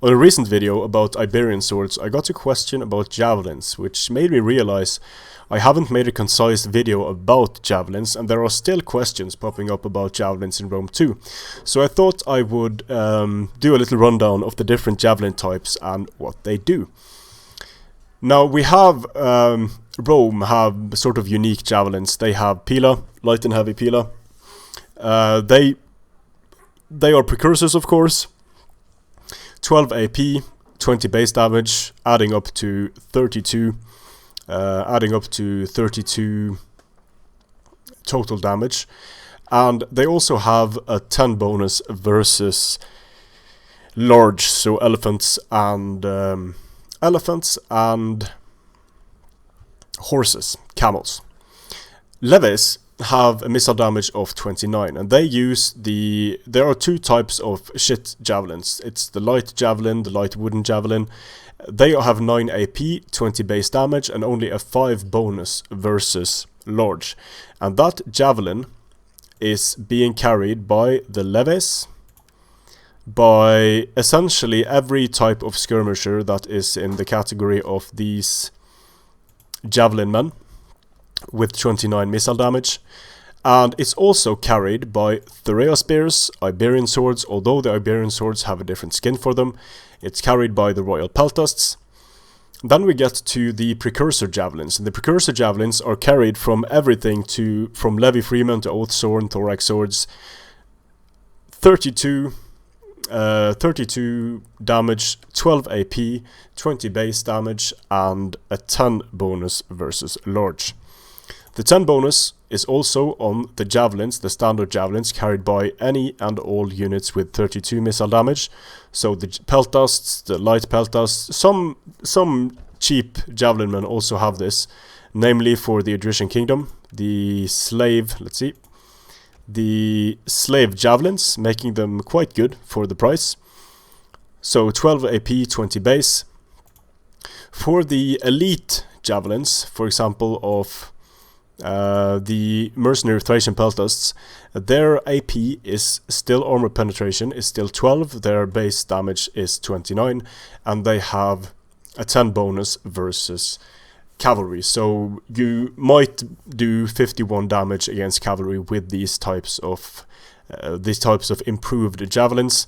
On a recent video about Iberian swords, I got a question about javelins, which made me realize I haven't made a concise video about javelins, and there are still questions popping up about javelins in Rome 2. So I thought I would do a little rundown of the different javelin types and what they do. Now we have, Rome have sort of unique javelins. They have pila, light and heavy pila. They are precursors, of course. 12 AP, 20 base damage, adding up to 32 total damage. And they also have a 10 bonus versus large, so elephants and horses, camels. Levies have a missile damage of 29, and they use there are two types of shit javelins. It's the light javelin, the light wooden javelin. They have 9 AP, 20 base damage, and only a 5 bonus versus large. And that javelin is being carried by the levies, by essentially every type of skirmisher that is in the category of these javelin men, with 29 missile damage. And it's also carried by Thurea spears, Iberian swords, although the Iberian swords have a different skin for them. It's carried by the royal peltasts. Then we get to the precursor javelins, and the precursor javelins are carried from everything from Levi Freeman to Oath Sword, Thorax swords. 32 damage, 12 AP, 20 base damage, and a 10 bonus versus large. The 10 bonus is also on the javelins, the standard javelins, carried by any and all units with 32 missile damage. So the peltasts, the light peltasts, some cheap javelin men also have this, namely for the Odrysian kingdom, the slave javelins, making them quite good for the price. So 12 AP, 20 base. For the elite javelins, for example of the mercenary Thracian peltasts, their AP is still armor penetration, is still 12, their base damage is 29, and they have a 10 bonus versus cavalry. So you might do 51 damage against cavalry with these types of improved javelins.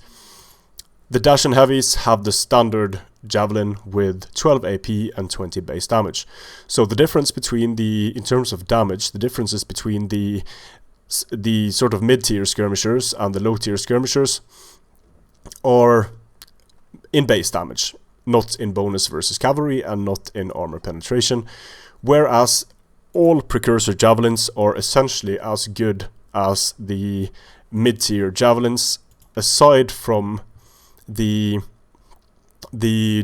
The Dacian heavies have the standard javelin with 12 AP and 20 base damage. So the difference between in terms of damage, the differences between the sort of mid-tier skirmishers and the low-tier skirmishers are in base damage, not in bonus versus cavalry and not in armor penetration, whereas all precursor javelins are essentially as good as the mid-tier javelins, aside from the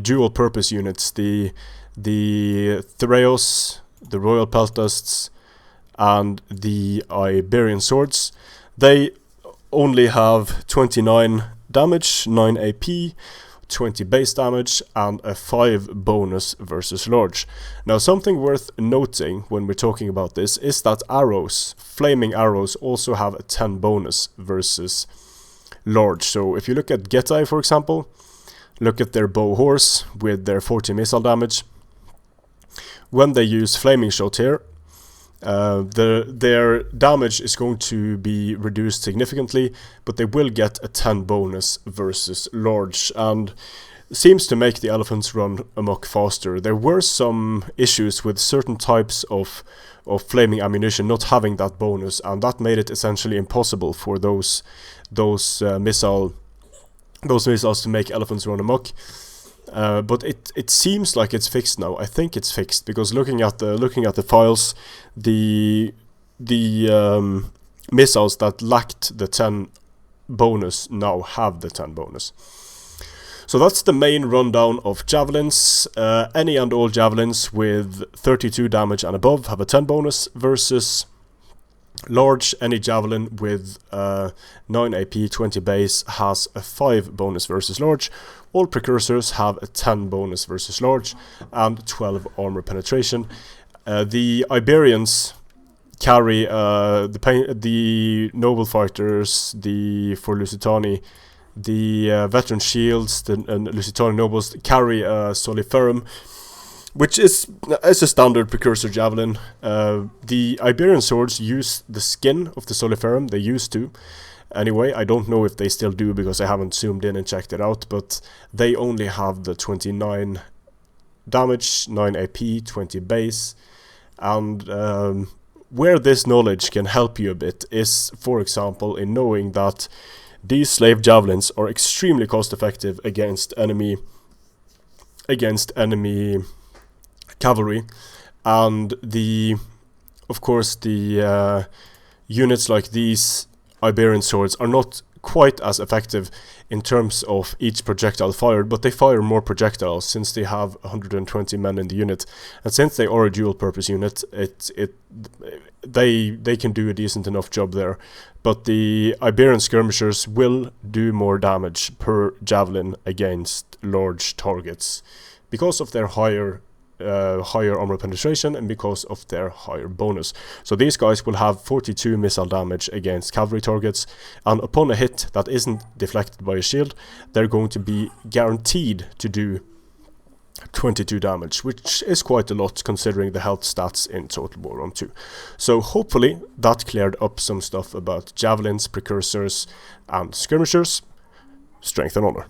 dual purpose units, the Thureos, the royal peltasts, and the Iberian swords. They only have 29 damage, 9 AP, 20 base damage, and a 5 bonus versus large. Now, something worth noting when we're talking about this is that arrows, flaming arrows, also have a 10 bonus versus large. So if you look at Getae, for example, look at their bow horse with their 40 missile damage. When they use flaming shot here, their damage is going to be reduced significantly, but they will get a 10 bonus versus large, and seems to make the elephants run amok faster. There were some issues with certain types of flaming ammunition not having that bonus, and that made it essentially impossible for those missiles to make elephants run amok. But it seems like it's fixed now. I think it's fixed because looking at the files, the missiles that lacked the 10 bonus now have the 10 bonus. So that's the main rundown of javelins. Any and all javelins with 32 damage and above have a 10 bonus versus large. Any javelin with 9 AP, 20 base has a 5 bonus versus large. All precursors have a 10 bonus versus large and 12 armor penetration. The Iberians carry the noble fighters, for Lusitani, the veteran shields and Lusitanian nobles carry a soliferum, which is a standard precursor javelin. The Iberian swords use the skin of the soliferum. They used to. Anyway, I don't know if they still do because I haven't zoomed in and checked it out, but they only have the 29 damage, 9 AP, 20 base, and where this knowledge can help you a bit is, for example, in knowing that these slave javelins are extremely cost effective against enemy cavalry, and of course the units like these Iberian swords are not quite as effective in terms of each projectile fired, but they fire more projectiles since they have 120 men in the unit, and since they are a dual purpose unit, they can do a decent enough job there. But the Iberian skirmishers will do more damage per javelin against large targets because of their higher armor penetration and because of their higher bonus. So these guys will have 42 missile damage against cavalry targets, and upon a hit that isn't deflected by a shield, they're going to be guaranteed to do 22 damage, which is quite a lot considering the health stats in Total War Run 2. So hopefully that cleared up some stuff about javelins, precursors and skirmishers. Strength and honor.